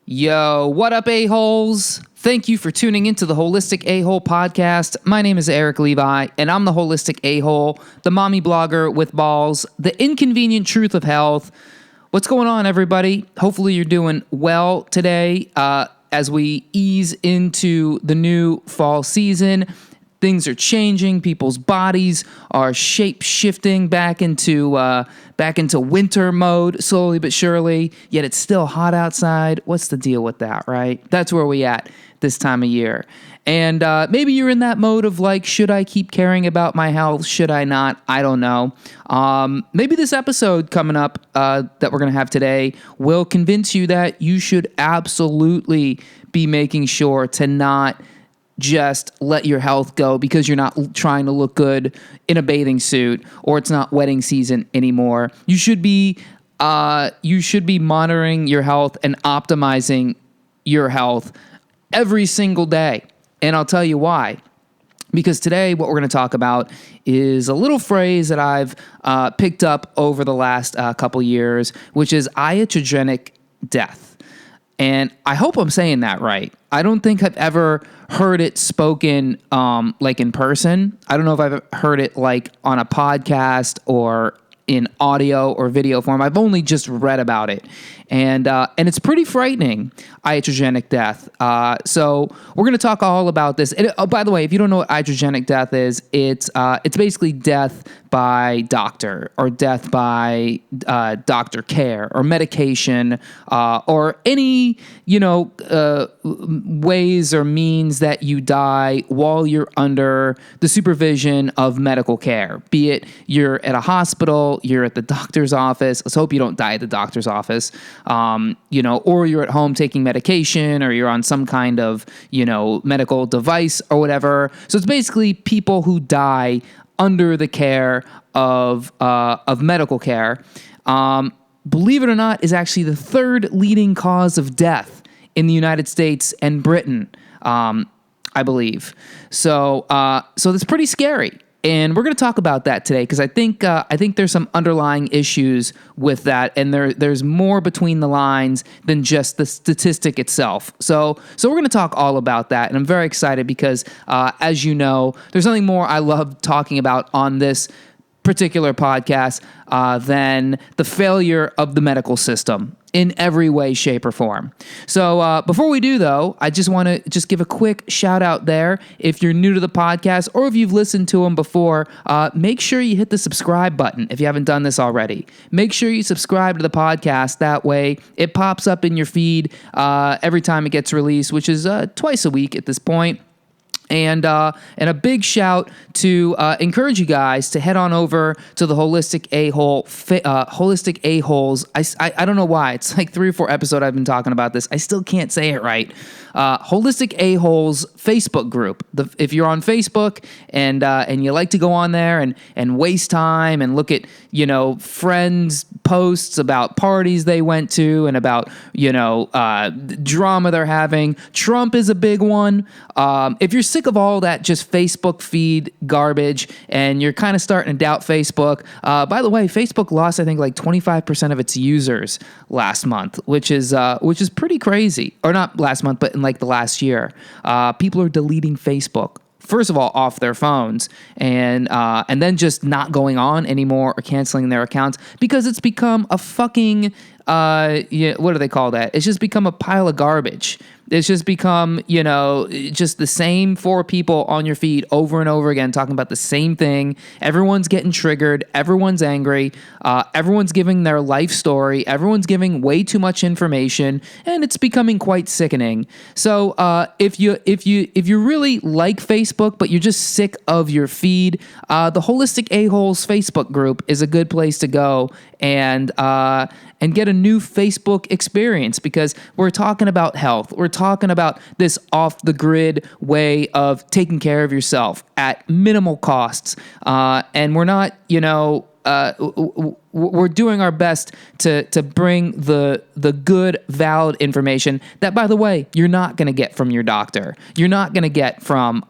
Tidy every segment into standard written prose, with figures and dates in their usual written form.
Yo, what up, a-holes? Thank you for tuning into the Holistic A-Hole podcast. My name is Erik Levi, and I'm the Holistic A-Hole, the mommy blogger with balls, the inconvenient truth of health. What's going on, everybody? Hopefully you're doing well today as we ease into the new fall season. Things are changing. People's bodies are shape-shifting back into winter mode, slowly but surely. Yet it's still hot outside. What's the deal with that, right? That's where we at this time of year. And maybe you're in that mode of like, should I keep caring about my health? Should I not? I don't know. Maybe this episode coming up that we're going to have today will convince you that you should absolutely be making sure to not just let your health go because you're not trying to look good in a bathing suit or it's not wedding season anymore. You should be monitoring your health and optimizing your health every single day. And I'll tell you why. Because today what we're going to talk about is a little phrase that I've picked up over the last couple years, which is iatrogenic death. And I hope I'm saying that right. I don't think I've ever heard it spoken like in person. I don't know if I've heard it like on a podcast or in audio or video form. I've only just read about it. And it's pretty frightening, iatrogenic death. So we're going to talk all about this. And, by the way, if you don't know what iatrogenic death is, it's basically death by doctor or death by doctor care or medication or any, ways or means that you die while you're under the supervision of medical care. Be it you're at a hospital, you're at the doctor's office. Let's hope you don't die at the doctor's office. Or you're at home taking medication or you're on some kind of, medical device or whatever. So it's basically people who die under the care of medical care. Believe it or not, is actually the third leading cause of death in the United States and Britain, I believe. So that's pretty scary. And we're going to talk about that today because I think there's some underlying issues with that, and there's more between the lines than just the statistic itself. So we're going to talk all about that, and I'm very excited because, as you know, there's nothing more I love talking about on this particular podcast than the failure of the medical system in every way, shape, or form. So before we do, though, I just want to give a quick shout out there. If you're new to the podcast or if you've listened to them before, make sure you hit the subscribe button if you haven't done this already. Make sure you subscribe to the podcast. That way it pops up in your feed every time it gets released, which is twice a week at this point. And a big shout to encourage you guys to head on over to the Holistic A-Hole, Holistic A-Holes. I don't know why. It's like 3 or 4 episodes I've been talking about this. I still can't say it right. Holistic A-Holes Facebook group. If you're on Facebook and you like to go on there and waste time and look at, friends' posts about parties they went to and about, drama they're having. Trump is a big one. If you're sick of all that just Facebook feed garbage and you're kind of starting to doubt Facebook, by the way, Facebook lost, I think, like 25% of its users last month, which is pretty crazy. Or not last month, but in like the last year. People are deleting Facebook. First of all, off their phones, and then just not going on anymore or canceling their accounts because it's become a fucking what do they call that? It's just become a pile of garbage. It's just become, just the same 4 people on your feed over and over again talking about the same thing. Everyone's getting triggered. Everyone's angry. Everyone's giving their life story. Everyone's giving way too much information, and it's becoming quite sickening. So if you really like Facebook, but you're just sick of your feed, the Holistic A-Holes Facebook group is a good place to go and get a new Facebook experience because we're talking about health. We're talking about this off-the-grid way of taking care of yourself at minimal costs. And we're not, we're doing our best to bring the good, valid information that, by the way, you're not going to get from your doctor. You're not going to get from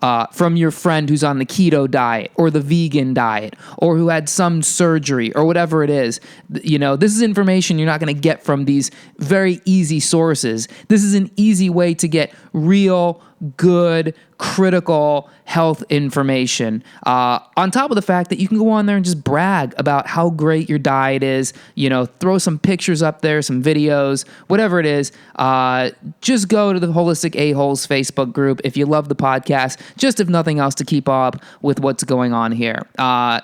your friend who's on the keto diet or the vegan diet or who had some surgery or whatever it is. This is information you're not going to get from these very easy sources. This is an easy way to get real, good, critical health information. On top of the fact that you can go on there and just brag about how great your diet is, throw some pictures up there, some videos, whatever it is. Just go to the Holistic A-Holes Facebook group if you love the podcast, just if nothing else to keep up with what's going on here.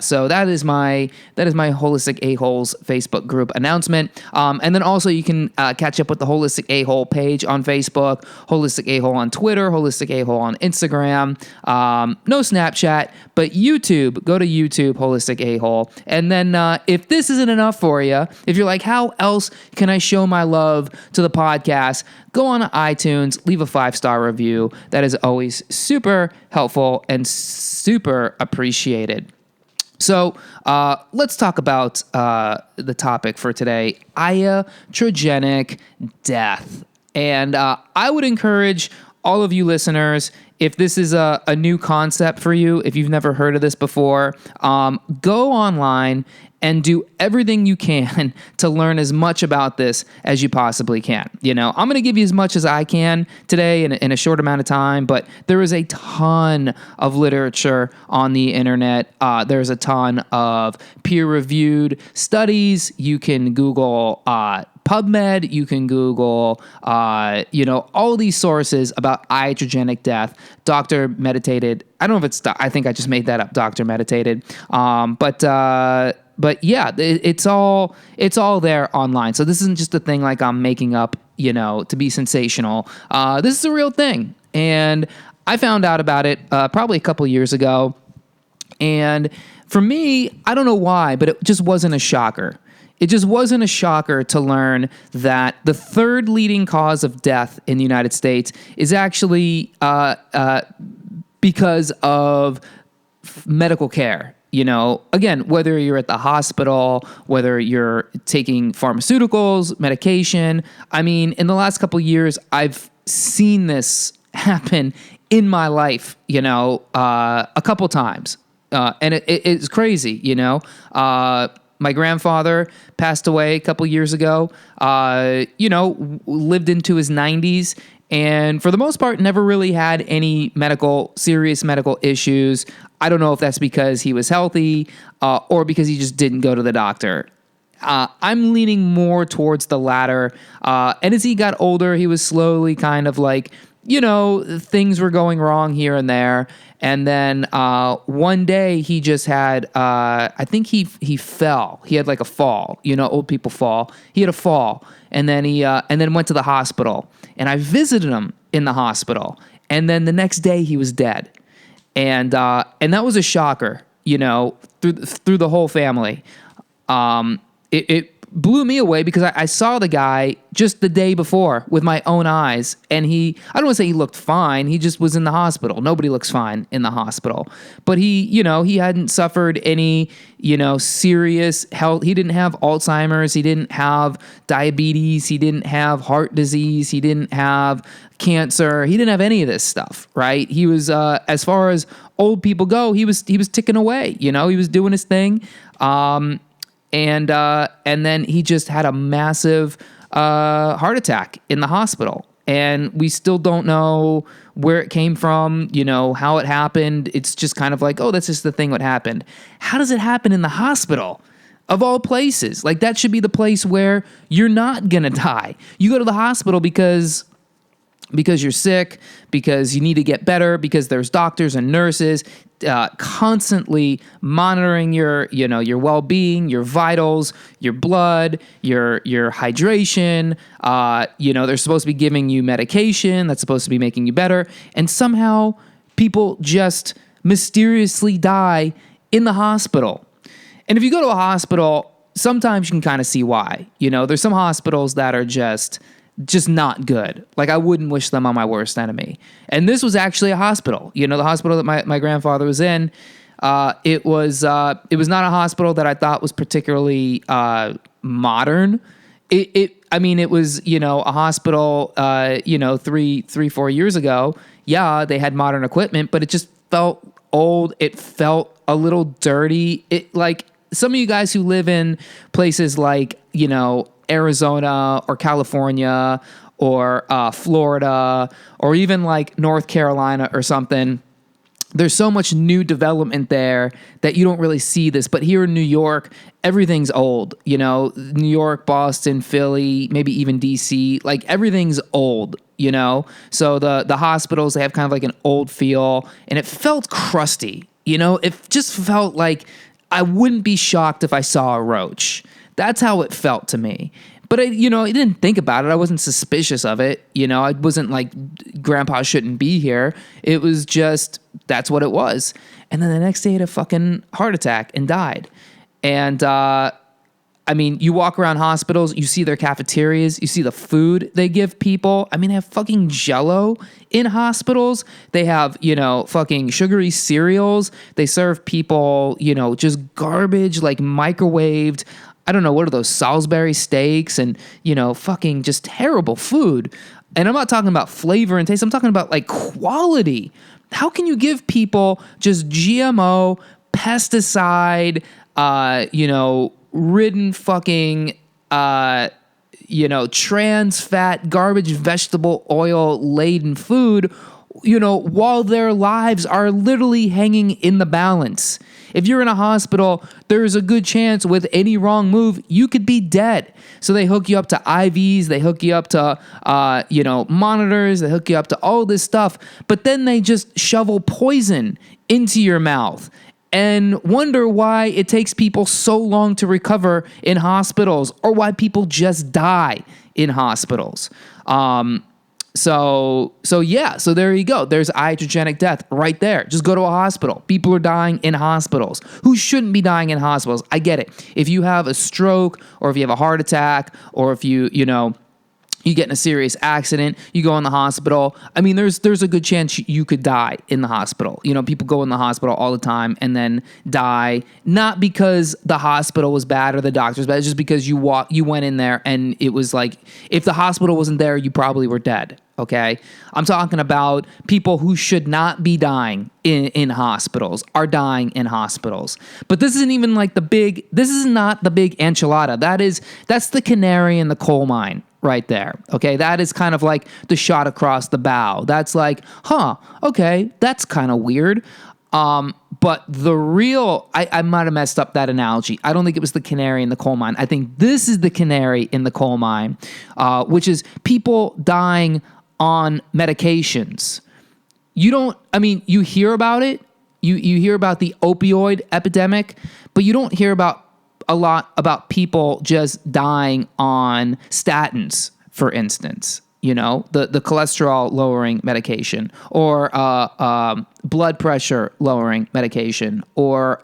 So that is my Holistic A-Holes Facebook group announcement. And then also you can catch up with the Holistic A-Hole page on Facebook, Holistic A-Hole on Twitter, Holistic A-Hole on Instagram. No Snapchat, but YouTube. Go to YouTube, Holistic A-Hole. And then if this isn't enough for you, if you're like, how else can I show my love to the podcast? Go on iTunes, leave a 5-star review. That is always super helpful and super appreciated. So let's talk about the topic for today, iatrogenic death. And I would encourage all of you listeners, if this is a new concept for you, if you've never heard of this before, go online and do everything you can to learn as much about this as you possibly can. I'm going to give you as much as I can today in a short amount of time, but there is a ton of literature on the internet. There's a ton of peer-reviewed studies. You can Google PubMed, you can Google, all these sources about iatrogenic death. Dr. Meditated. I don't know if it's. I think I just made that up. Dr. Meditated. But yeah, it's all there online. So this isn't just a thing like I'm making up, to be sensational. This is a real thing, and I found out about it probably a couple years ago. And for me, I don't know why, but it just wasn't a shocker. It just wasn't a shocker to learn that the third leading cause of death in the United States is actually because of medical care. Again, whether you're at the hospital, whether you're taking pharmaceuticals, medication. I mean, in the last couple of years, I've seen this happen in my life, a couple times. And it's crazy, my grandfather passed away a couple years ago, lived into his 90s, and for the most part, never really had any serious medical issues. I don't know if that's because he was healthy or because he just didn't go to the doctor. I'm leaning more towards the latter. And as he got older, he was slowly kind of like, things were going wrong here and there. And then one day he just had, I think he fell. He had like a fall. Old people fall. He had a fall, and then he went to the hospital. And I visited him in the hospital. And then the next day he was dead. And that was a shocker, through the whole family. It blew me away because I saw the guy just the day before with my own eyes, and I don't want to say he looked fine. He just was in the hospital. Nobody looks fine in the hospital, but he hadn't suffered any, serious health. He didn't have Alzheimer's. He didn't have diabetes. He didn't have heart disease. He didn't have cancer. He didn't have any of this stuff, right? He was, as far as old people go, he was ticking away, he was doing his thing. And then he just had a massive heart attack in the hospital. And we still don't know where it came from, how it happened. It's just kind of like, oh, that's just the thing what happened. How does it happen in the hospital? Of all places. Like, that should be the place where you're not going to die. You go to the hospital because you're sick, because you need to get better, because there's doctors and nurses constantly monitoring your well-being, your vitals, your blood, your hydration. They're supposed to be giving you medication that's supposed to be making you better. And somehow people just mysteriously die in the hospital. And if you go to a hospital, sometimes you can kind of see why. There's some hospitals that are just not good. Like, I wouldn't wish them on my worst enemy. And this was actually a hospital. The hospital that my grandfather was in, It was not a hospital that I thought was particularly modern. It was, a hospital, 4 years ago. Yeah, they had modern equipment, but it just felt old. It felt a little dirty. It, like, some of you guys who live in places like, Arizona or California or Florida or even like North Carolina or something, there's so much new development there that you don't really see this. But here in New York, everything's old. New York, Boston, Philly, maybe even DC, like everything's old, So the hospitals, they have kind of like an old feel, and it felt crusty. It just felt like I wouldn't be shocked if I saw a roach. That's how it felt to me. But I didn't think about it. I wasn't suspicious of it. I wasn't like, grandpa shouldn't be here. It was just, that's what it was. And then the next day he had a fucking heart attack and died. And, you walk around hospitals, you see their cafeterias, you see the food they give people. They have fucking Jell-O in hospitals. They have, fucking sugary cereals. They serve people, just garbage, like microwaved, I don't know, what are those, Salisbury steaks and, fucking just terrible food. And I'm not talking about flavor and taste. I'm talking about like quality. How can you give people just GMO, pesticide, ridden fucking, trans fat, garbage, vegetable oil laden food, while their lives are literally hanging in the balance? If you're in a hospital, there's a good chance with any wrong move, you could be dead. So they hook you up to IVs, they hook you up to, monitors, they hook you up to all this stuff, but then they just shovel poison into your mouth and wonder why it takes people so long to recover in hospitals, or why people just die in hospitals. So there you go. There's iatrogenic death right there. Just go to a hospital. People are dying in hospitals who shouldn't be dying in hospitals. I get it. If you have a stroke, or if you have a heart attack, or if you get in a serious accident, you go in the hospital. There's a good chance you could die in the hospital. People go in the hospital all the time and then die, not because the hospital was bad or the doctor's bad, it's just because you went in there and it was like, if the hospital wasn't there, you probably were dead. Okay? I'm talking about people who should not be dying in hospitals are dying in hospitals. But this isn't even like this is not the big enchilada. That's the canary in the coal mine right there. Okay? That is kind of like the shot across the bow. That's like, okay, that's kind of weird. But the real, I might have messed up that analogy. I don't think it was the canary in the coal mine. I think this is the canary in the coal mine, which is people dying on medications. You hear about it. You hear about the opioid epidemic, but you don't hear a lot about people just dying on statins, for instance. The cholesterol lowering medication, or blood pressure lowering medication, or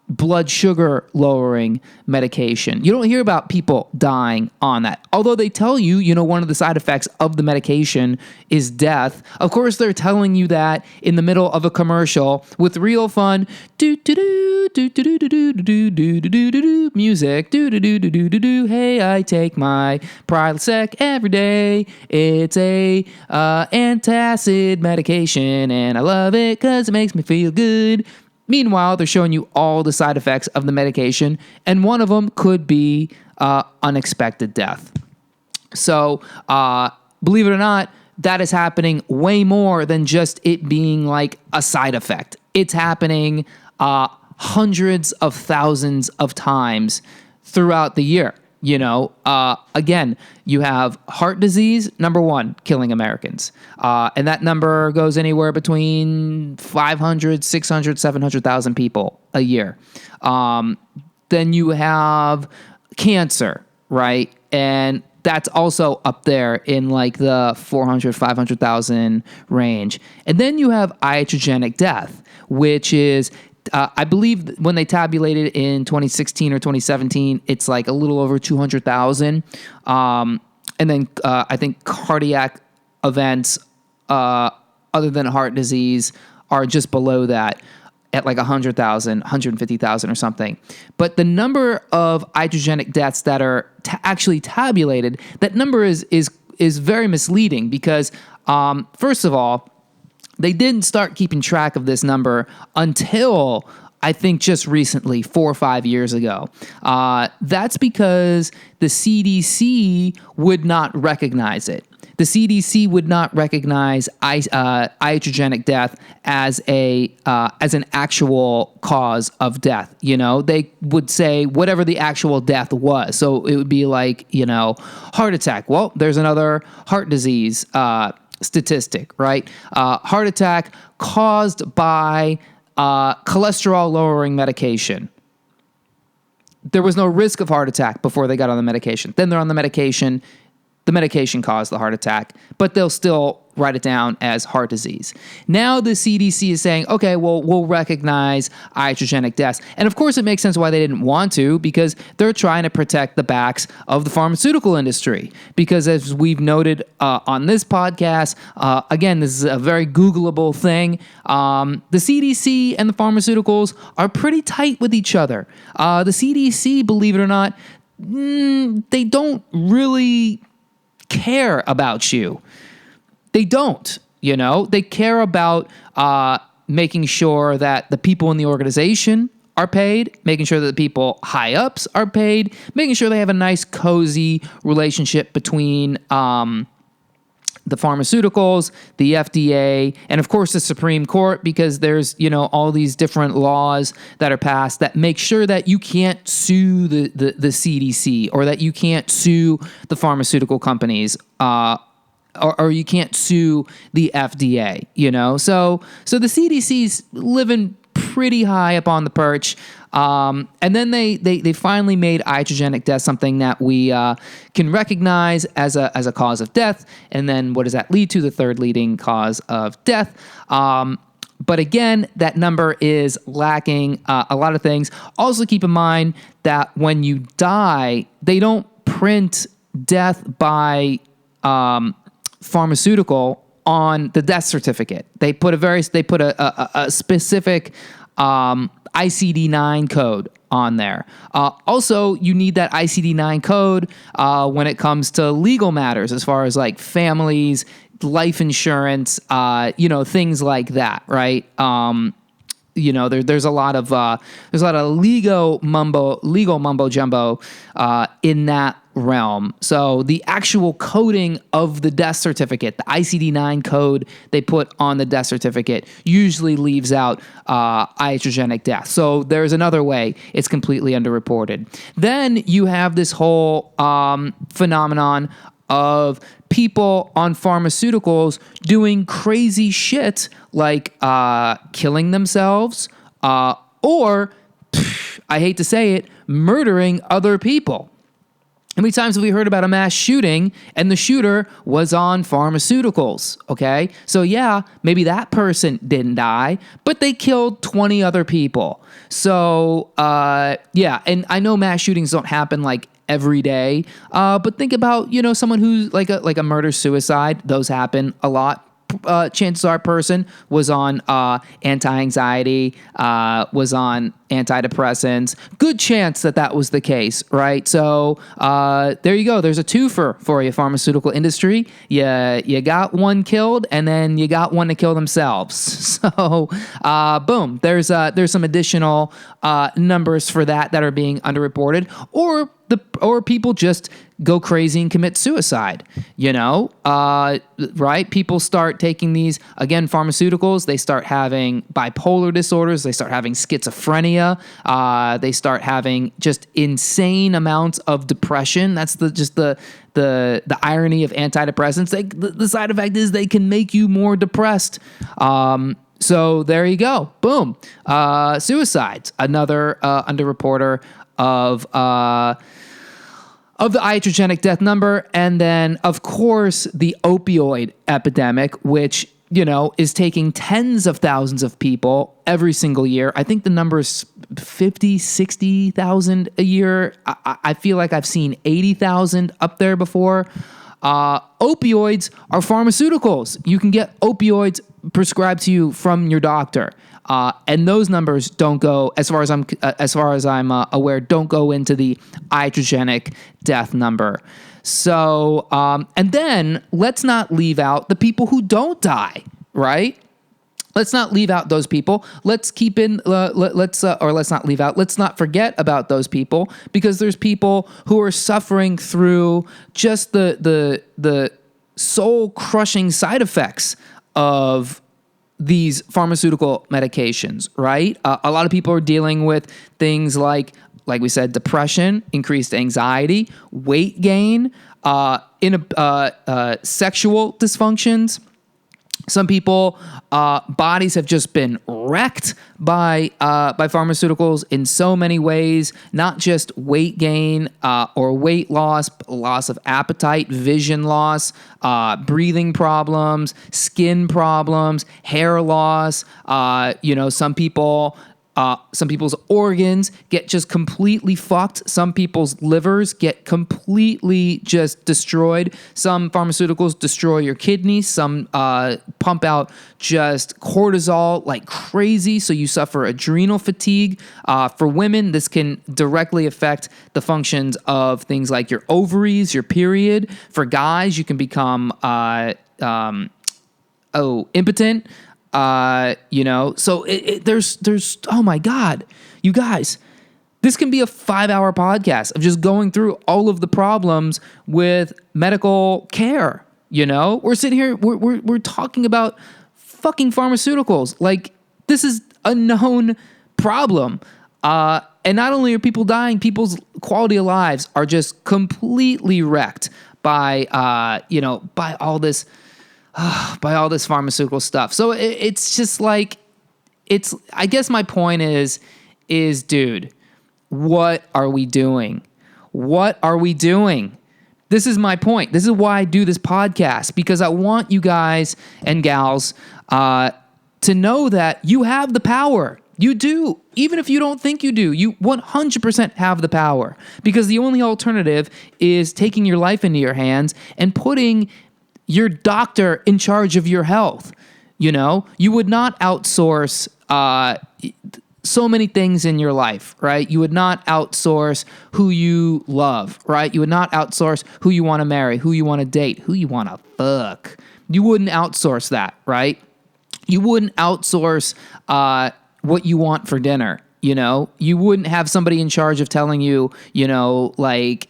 blood sugar lowering medication. You don't hear about people dying on that. Although they tell you, one of the side effects of the medication is death. Of course, they're telling you that in the middle of a commercial with real fun music. Hey, I take my Prilosec every day. It's a antacid medication, and I love it because it makes me feel good. Meanwhile, they're showing you all the side effects of the medication, and one of them could be unexpected death. So, believe it or not, that is happening way more than just it being like a side effect. It's happening hundreds of thousands of times throughout the year. Again, you have heart disease, number one, killing Americans. And that number goes anywhere between 500, 600, 700,000 people a year. Then you have cancer, right? And that's also up there in like the 400, 500,000 range. And then you have iatrogenic death, which is I believe when they tabulated in 2016 or 2017, it's like a little over 200,000. And then I think cardiac events other than heart disease are just below that. at like 100,000, 150,000 or something. But the number of iatrogenic deaths that are actually tabulated, that number is very misleading because, first of all, they didn't start keeping track of this number until I think just recently, 4 or 5 years ago. That's because the CDC would not recognize it. The CDC would not recognize iatrogenic death as an actual cause of death. You know, they would say whatever the actual death was. So it would be like, you know, heart attack. Well, there's another heart disease statistic, right? Heart attack caused by cholesterol lowering medication. There was no risk of heart attack before they got on the medication. Then they're on the medication. The medication caused the heart attack, but they'll still write it down as heart disease. Now the CDC is saying, okay, well, we'll recognize iatrogenic deaths. And of course, it makes sense why they didn't want to, because they're trying to protect the backs of the pharmaceutical industry. Because as we've noted on this podcast, again, this is a very Googleable thing. The CDC and the pharmaceuticals are pretty tight with each other. The CDC, believe it or not, they don't really care about you. They don't, you know, they care about making sure that the people in the organization are paid, making sure that the people high ups are paid, making sure they have a nice cozy relationship between the pharmaceuticals, the FDA, and of course the Supreme Court, because there's, you know, all these different laws that are passed that make sure that you can't sue the CDC or that you can't sue the pharmaceutical companies, or you can't sue the FDA, you know? So the CDC's living pretty high up on the perch. And then they finally made iatrogenic death something that we can recognize as a cause of death. And then what does that lead to? The third leading cause of death. But again, that number is lacking a lot of things. Also keep in mind that when you die, they don't print death by pharmaceutical on the death certificate. They put a specific ICD-9 code on there. Also, you need that ICD-9 code when it comes to legal matters, as far as like families, life insurance, you know, things like that, right? You know, there's a lot of legal mumbo jumbo in that realm. So the actual coding of the death certificate, the ICD-9 code they put on the death certificate, usually leaves out iatrogenic death. So there's another way it's completely underreported. Then you have this whole phenomenon of people on pharmaceuticals doing crazy shit like killing themselves or, I hate to say it, murdering other people. How many times have we heard about a mass shooting and the shooter was on pharmaceuticals, okay? So yeah, maybe that person didn't die, but they killed 20 other people. So yeah, and I know mass shootings don't happen like every day, but think about, you know, someone who's like a murder-suicide. Those happen a lot. Chances are a person was on anti-anxiety, was on antidepressants. Good chance that was the case, right? So there you go. There's a twofer for you, pharmaceutical industry. You got one killed, and then you got one to kill themselves. So boom, there's some additional numbers for that are being underreported, or people just go crazy and commit suicide, you know, right? People start taking these, again, pharmaceuticals. They start having bipolar disorders. They start having schizophrenia. They start having just insane amounts of depression. That's the irony of antidepressants. The side effect is they can make you more depressed. So there you go. Boom. Suicides, another underreporter of the iatrogenic death number. And then, of course, the opioid epidemic, which, you know, is taking tens of thousands of people every single year. I think the number is 50, 60,000 a year. I feel like I've seen 80,000 up there before. Opioids are pharmaceuticals. You can get opioids prescribed to you from your doctor. And those numbers don't go, as far as I'm aware, don't go into the iatrogenic death number. So, and then let's not leave out the people who don't die, right? Let's not leave out those people. Let's keep in. Let's not leave out. Let's not forget about those people, because there's people who are suffering through just the soul crushing side effects of these pharmaceutical medications, right? A lot of people are dealing with things like we said, depression, increased anxiety, weight gain, sexual dysfunctions. Some people, bodies have just been wrecked by pharmaceuticals in so many ways, not just weight gain or weight loss, loss of appetite, vision loss, breathing problems, skin problems, hair loss. Some people's organs get just completely fucked. Some people's livers get completely just destroyed. Some pharmaceuticals destroy your kidneys. Some pump out just cortisol like crazy, so you suffer adrenal fatigue. For women, this can directly affect the functions of things like your ovaries, your period. For guys, you can become impotent. So there's, oh my God, you guys, this can be a 5-hour podcast of just going through all of the problems with medical care. We're sitting here, we're talking about fucking pharmaceuticals. Like, this is a known problem. And not only are people dying, people's quality of lives are just completely wrecked by all this pharmaceutical stuff. So it's just like, I guess my point is, dude, what are we doing? What are we doing? This is my point. This is why I do this podcast, because I want you guys and gals to know that you have the power. You do. Even if you don't think you do, you 100% have the power, because the only alternative is taking your life into your hands and putting your doctor in charge of your health. You would not outsource so many things in your life, right? You would not outsource who you love, right? You would not outsource who you want to marry, who you want to date, who you want to fuck. You wouldn't outsource that, right? You wouldn't outsource what you want for dinner. You wouldn't have somebody in charge of telling you, like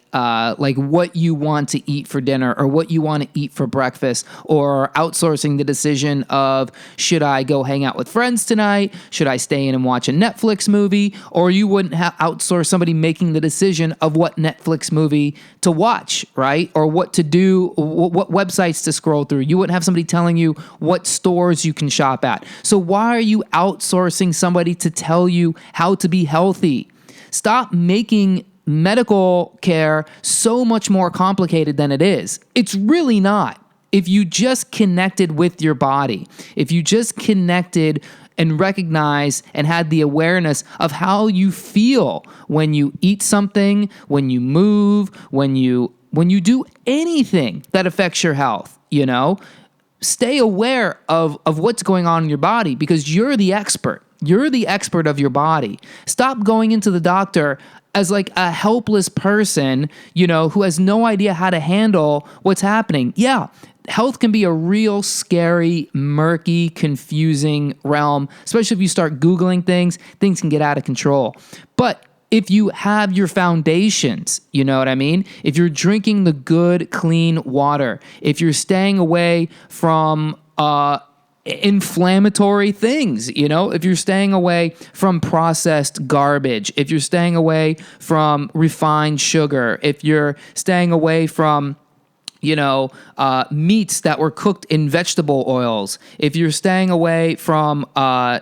what you want to eat for dinner or what you want to eat for breakfast, or outsourcing the decision of, should I go hang out with friends tonight? Should I stay in and watch a Netflix movie? Or you wouldn't outsource somebody making the decision of what Netflix movie to watch, right? Or what to do, what websites to scroll through. You wouldn't have somebody telling you what stores you can shop at. So why are you outsourcing somebody to tell you how to be healthy? Stop making medical care so much more complicated than it is. It's really not. If you just connected with your body, if you just connected and recognized and had the awareness of how you feel when you eat something, when you move, when you do anything that affects your health, stay aware of what's going on in your body, because you're the expert. You're the expert of your body. Stop going into the doctor as like a helpless person, who has no idea how to handle what's happening. Yeah, health can be a real scary, murky, confusing realm, especially if you start Googling things can get out of control. But if you have your foundations, you know what I mean? If you're drinking the good, clean water, if you're staying away from inflammatory things, if you're staying away from processed garbage, if you're staying away from refined sugar, if you're staying away from meats that were cooked in vegetable oils, if you're staying away from bad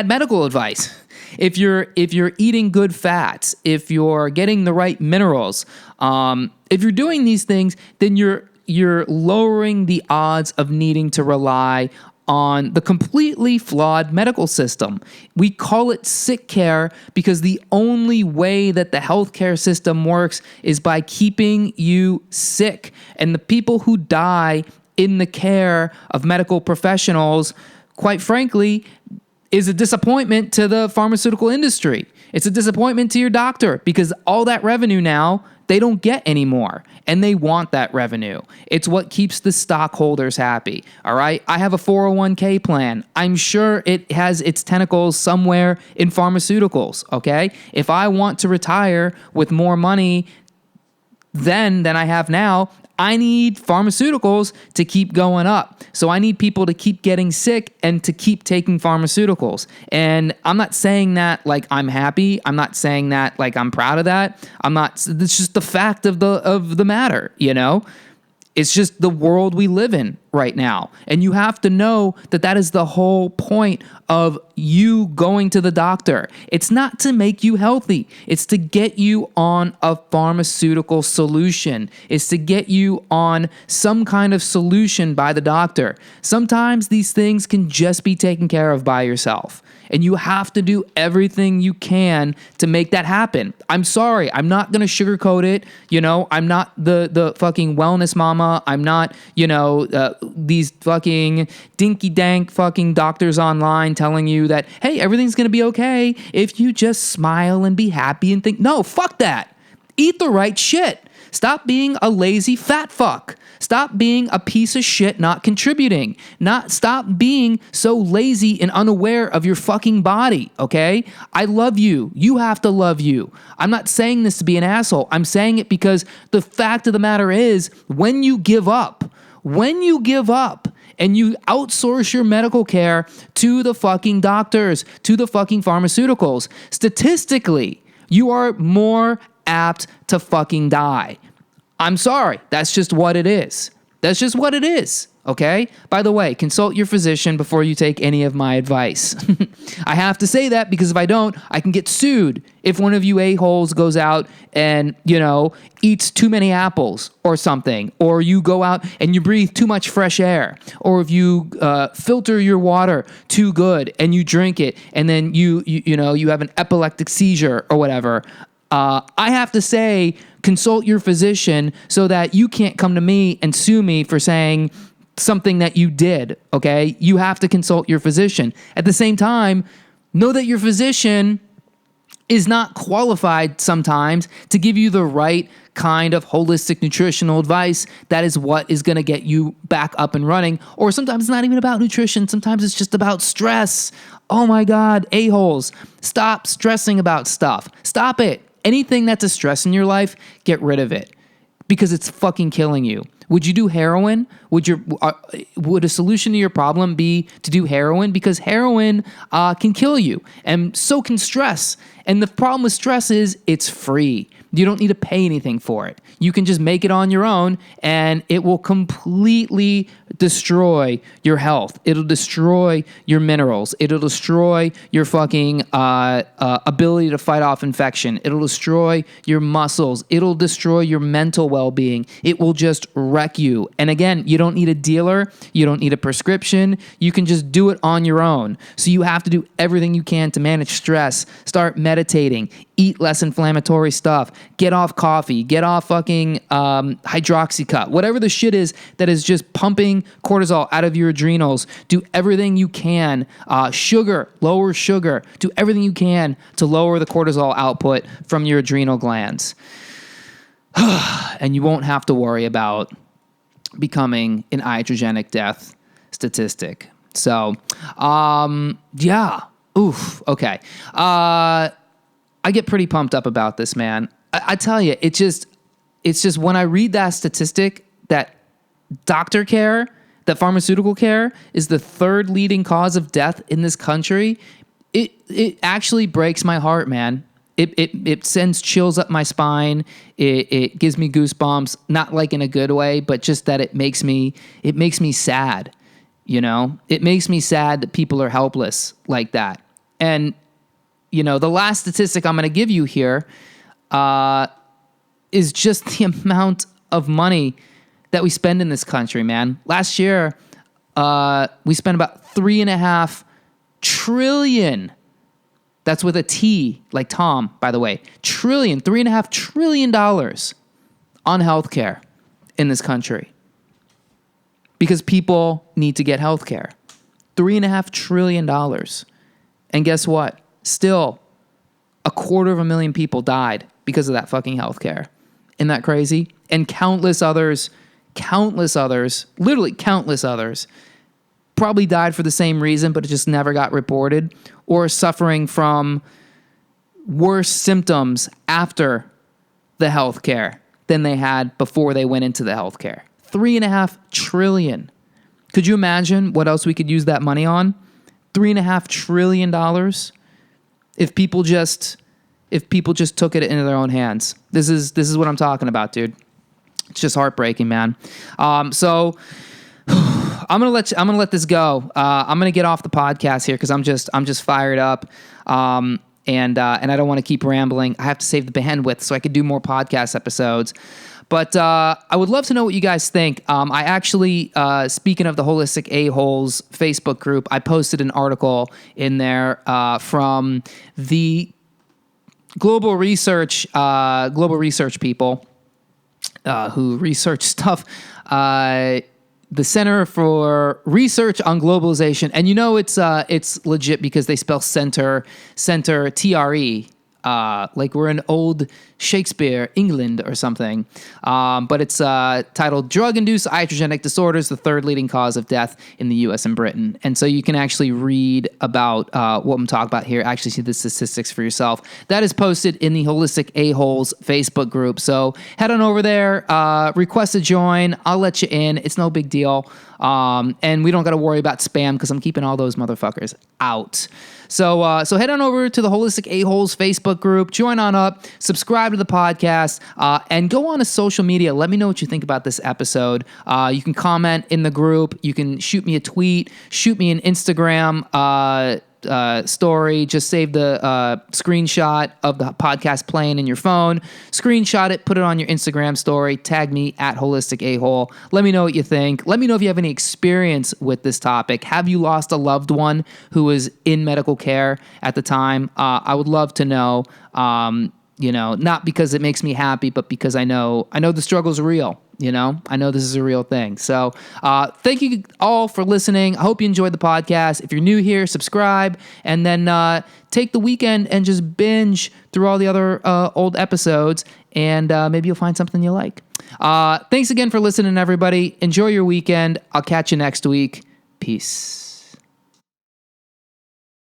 medical advice, if you're eating good fats, if you're getting the right minerals, if you're doing these things, then you're lowering the odds of needing to rely on the completely flawed medical system. We call it sick care because the only way that the healthcare system works is by keeping you sick. And the people who die in the care of medical professionals, quite frankly, is a disappointment to the pharmaceutical industry. It's a disappointment to your doctor because all that revenue now, they don't get anymore, and they want that revenue. It's what keeps the stockholders happy, all right? I have a 401k plan. I'm sure it has its tentacles somewhere in pharmaceuticals, okay? If I want to retire with more money than I have now, I need pharmaceuticals to keep going up. So I need people to keep getting sick and to keep taking pharmaceuticals. And I'm not saying that like I'm happy. I'm not saying that like I'm proud of that. It's just the fact of the matter, you know? It's just the world we live in right now. And you have to know that that is the whole point of you going to the doctor. It's not to make you healthy. It's to get you on a pharmaceutical solution. It's to get you on some kind of solution by the doctor. Sometimes these things can just be taken care of by yourself. And you have to do everything you can to make that happen. I'm sorry. I'm not going to sugarcoat it. You know, I'm not the fucking wellness mama. I'm not, these fucking dinky dank fucking doctors online telling you that, hey, everything's going to be okay if you just smile and be happy and think, no, fuck that. Eat the right shit. Stop being a lazy fat fuck. Stop being a piece of shit not contributing. Stop being so lazy and unaware of your fucking body, okay? I love you. You have to love you. I'm not saying this to be an asshole. I'm saying it because the fact of the matter is when you give up and you outsource your medical care to the fucking doctors, to the fucking pharmaceuticals, statistically, you are more apt to fucking die. I'm sorry. That's just what it is. That's just what it is. Okay? By the way, consult your physician before you take any of my advice. I have to say that because if I don't, I can get sued if one of you a-holes goes out and, eats too many apples or something, or you go out and you breathe too much fresh air, or if you filter your water too good and you drink it and then you have an epileptic seizure or whatever. I have to say, consult your physician so that you can't come to me and sue me for saying something that you did, okay? You have to consult your physician. At the same time, know that your physician is not qualified sometimes to give you the right kind of holistic nutritional advice that is what is going to get you back up and running. Or sometimes it's not even about nutrition. Sometimes it's just about stress. Oh my God, a-holes. Stop stressing about stuff. Stop it. Anything that's a stress in your life, get rid of it because it's fucking killing you. Would you do heroin? Would a solution to your problem be to do heroin? Because heroin can kill you, and so can stress. And the problem with stress is it's free. You don't need to pay anything for it. You can just make it on your own, and it will completely destroy your health. It'll destroy your minerals. It'll destroy your fucking ability to fight off infection. It'll destroy your muscles. It'll destroy your mental well-being. It will just wreck you. And again, you don't need a dealer. You don't need a prescription. You can just do it on your own. So you have to do everything you can to manage stress. Start meditating. Eat less inflammatory stuff. Get off coffee. Get off fucking hydroxycut. Whatever the shit is that is just pumping cortisol out of your adrenals. Do everything you can. Lower sugar. Do everything you can to lower the cortisol output from your adrenal glands. And you won't have to worry about becoming an iatrogenic death statistic. So, yeah. Oof. Okay. I get pretty pumped up about this, man. I tell you, it's just when I read that statistic that doctor care, that pharmaceutical care is the third leading cause of death in this country, it actually breaks my heart, man. It sends chills up my spine. It gives me goosebumps, not like in a good way, but just that it makes me sad. It makes me sad that people are helpless like that. And the last statistic I'm going to give you here is just the amount of money that we spend in this country, man. Last year, we spent about $3.5 trillion. That's with a T, like Tom, by the way. $3.5 trillion on healthcare in this country. Because people need to get healthcare. $3.5 trillion. And guess what? Still, 250,000 people died because of that fucking healthcare. Isn't that crazy? And countless others, literally countless others, probably died for the same reason, but it just never got reported, or suffering from worse symptoms after the healthcare than they had before they went into the healthcare. $3.5 trillion. Could you imagine what else we could use that money on? $3.5 trillion. If people just took it into their own hands. This is what I'm talking about, dude. It's just heartbreaking, man. So I'm gonna let this go. I'm gonna get off the podcast here because I'm just fired up. And I don't want to keep rambling. I have to save the bandwidth so I could do more podcast episodes. But I would love to know what you guys think. I actually, speaking of the Holistic A-Holes Facebook group, I posted an article in there from the global research people who research stuff. The Center for Research on Globalization, and it's legit because they spell center TRE, like we're in old Shakespeare, England or something. But it's titled Drug-Induced Iatrogenic Disorders, the third leading cause of death in the U.S. and Britain. And so you can actually read about what I'm talking about here, actually see the statistics for yourself. That is posted in the Holistic A-Holes Facebook group. So head on over there, request a join. I'll let you in. It's no big deal. And we don't got to worry about spam because I'm keeping all those motherfuckers out. So head on over to the Holistic A-Holes Facebook group, join on up, subscribe to the podcast, and go on to social media. Let me know what you think about this episode. You can comment in the group. You can shoot me a tweet, shoot me an Instagram story. Just save the screenshot of the podcast playing in your phone, screenshot it, put it on your Instagram story, tag me at Holistic A-Hole. Let me know what you think. Let me know if you have any experience with this topic. Have you lost a loved one who was in medical care at the time? I would love to know, not because it makes me happy, but because I know the struggle's real. I know this is a real thing. So thank you all for listening. I hope you enjoyed the podcast. If you're new here, subscribe, and then take the weekend and just binge through all the other old episodes, and maybe you'll find something you like. Thanks again for listening, everybody. Enjoy your weekend. I'll catch you next week. Peace.